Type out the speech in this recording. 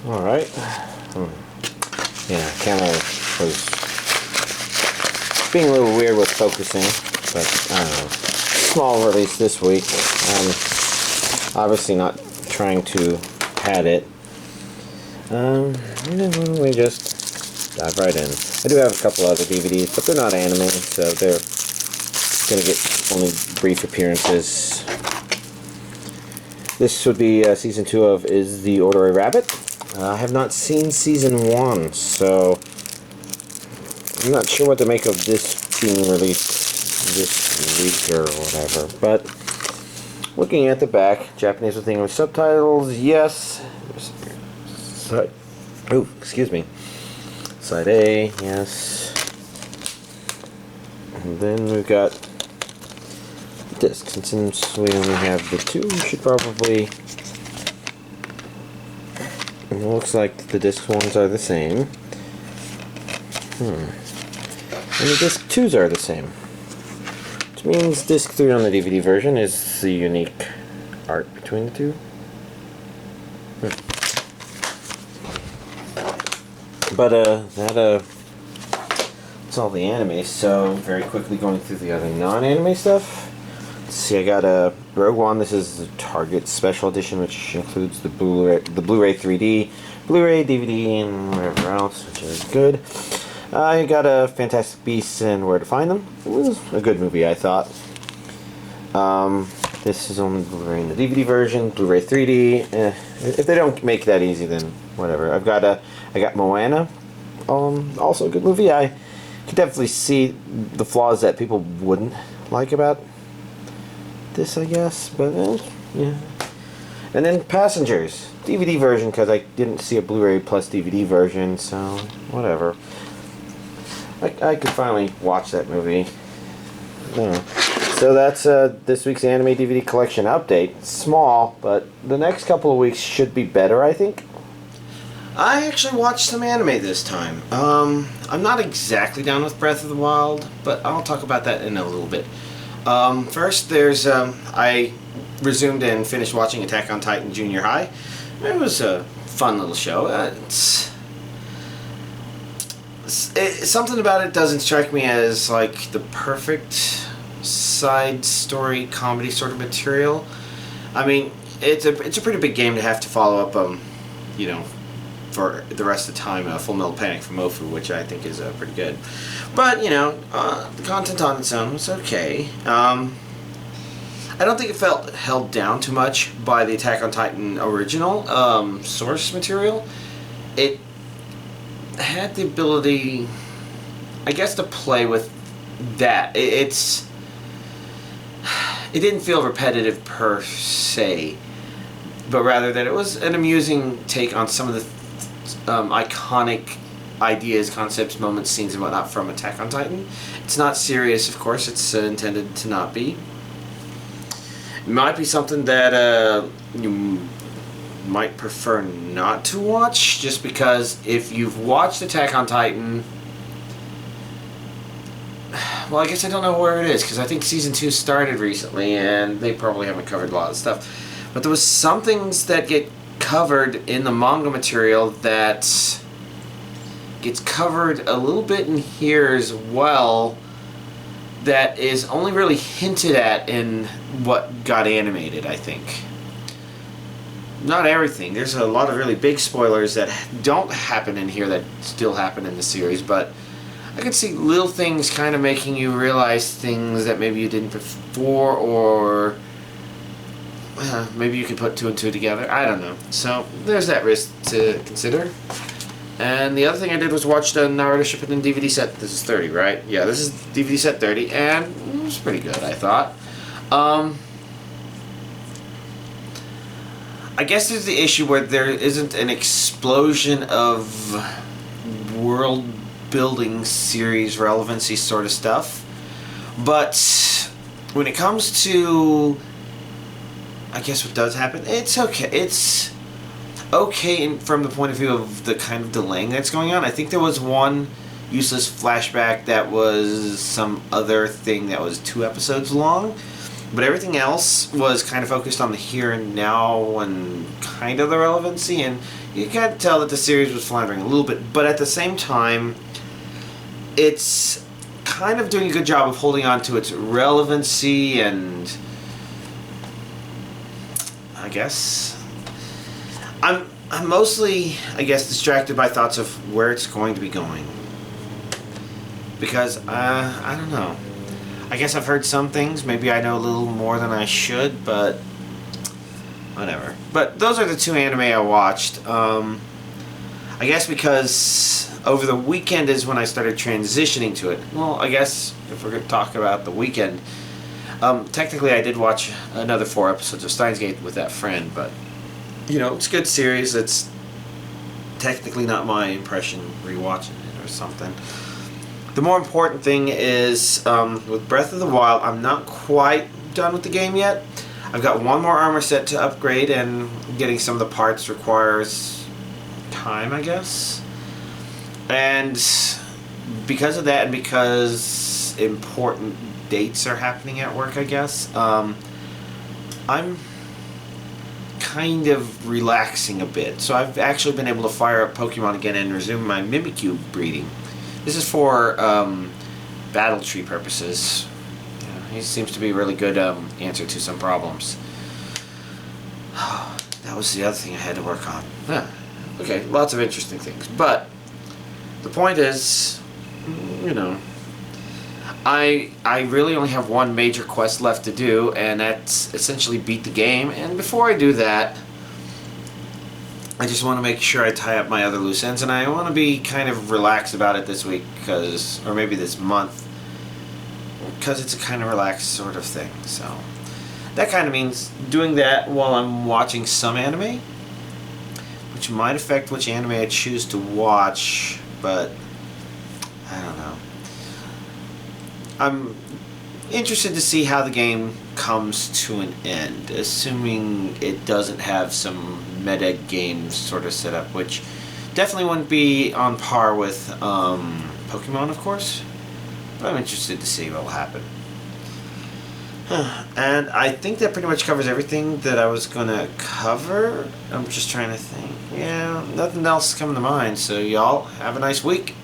Alright. Yeah, camera was being a little weird with focusing, but I don't know. Small release this week. Obviously not trying to pad it. And then we just dive right in. I do have a couple other DVDs, but they're not anime, so they're going to get only brief appearances. This would be Season 2 of Is the Order a Rabbit? I have not seen Season 1, so I'm not sure what to make of this being released this week or whatever. But looking at the back, Japanese with English subtitles, yes. Excuse me. Side A, yes. And then we've got discs, and since we only have the two, we should probably. It looks like the disc ones are the same. And the disc 2s are the same. Which means disc 3 on the DVD version is the unique art between the two. But that's all the anime, so very quickly going through the other non-anime stuff. Let's see, I got a Rogue One. This is the Target Special Edition, which includes the Blu-ray 3D, Blu-ray, DVD, and whatever else, which is good. I got a Fantastic Beasts and Where to Find Them. It was a good movie, I thought. This is only Blu-ray in the DVD version, Blu-ray 3D. If they don't make that easy, then whatever. I got Moana. Also a good movie. I could definitely see the flaws that people wouldn't like about this, I guess, but yeah. And then Passengers, DVD version, because I didn't see a Blu-ray plus DVD version, so whatever. I could finally watch that movie. So that's this week's anime DVD collection update. Small, but the next couple of weeks should be better, I think. I actually watched some anime this time. I'm not exactly down with Breath of the Wild, but I'll talk about that in a little bit. First, there's I resumed and finished watching Attack on Titan Junior High. It was a fun little show. Something about it doesn't strike me as like the perfect side story comedy sort of material. I mean, it's a pretty big game to have to follow up, you know, for the rest of the time, Full Metal Panic from Mofu, which I think is pretty good. But, you know, the content on its own was okay. I don't think it felt held down too much by the Attack on Titan original source material. It had the ability, I guess, to play with that. It didn't feel repetitive per se, but rather that it was an amusing take on some of the iconic ideas, concepts, moments, scenes, and whatnot from Attack on Titan. It's not serious, of course. It's intended to not be. It might be something that you might prefer not to watch, just because if you've watched Attack on Titan, well, I guess I don't know where it is, because I think Season 2 started recently, and they probably haven't covered a lot of stuff. But there was some things that get covered in the manga material that gets covered a little bit in here as well, that is only really hinted at in what got animated, I think. Not everything. There's a lot of really big spoilers that don't happen in here that still happen in the series, but I could see little things kind of making you realize things that maybe you didn't before, or maybe you could put two and two together. I don't know. So there's that risk to consider. And the other thing I did was watch the Naruto Shippuden DVD set. This is 30, right? Yeah, this is DVD set 30, and it was pretty good, I thought. I guess there's the issue where there isn't an explosion of world-building series relevancy sort of stuff. But when it comes to, I guess what does happen, it's okay. It's okay from the point of view of the kind of delaying that's going on. I think there was one useless flashback that was some other thing that was 2 episodes long. But everything else was kind of focused on the here and now and kind of the relevancy, and you can tell that the series was floundering a little bit, but at the same time, it's kind of doing a good job of holding on to its relevancy, and I guess I'm mostly, I guess, distracted by thoughts of where it's going to be going. Because, I don't know. I guess I've heard some things. Maybe I know a little more than I should, but whatever. But those are the two anime I watched. I guess because over the weekend is when I started transitioning to it. Well, I guess if we're going to talk about the weekend, technically I did watch another 4 episodes of Steins Gate with that friend, but you know, it's a good series. It's technically not my impression rewatching it or something. The more important thing is, with Breath of the Wild, I'm not quite done with the game yet. I've got one more armor set to upgrade, and getting some of the parts requires time, I guess. And because of that, and because important dates are happening at work, I guess, I'm kind of relaxing a bit. So I've actually been able to fire up Pokemon again and resume my Mimikyu breeding. This is for battle tree purposes. Yeah, he seems to be a really good answer to some problems. That was the other thing I had to work on. Yeah. Okay, lots of interesting things. But the point is, you know, I really only have one major quest left to do, and that's essentially beat the game. And before I do that, I just want to make sure I tie up my other loose ends, and I want to be kind of relaxed about it this week, or maybe this month, because it's a kind of relaxed sort of thing. So that kind of means doing that while I'm watching some anime, which might affect which anime I choose to watch, but I don't know. I'm interested to see how the game comes to an end, assuming it doesn't have some meta game sort of setup, which definitely wouldn't be on par with Pokemon, of course, but I'm interested to see what will happen. And I think that pretty much covers everything that I was going to cover. I'm just trying to think. Yeah, nothing else is coming to mind, so y'all have a nice week.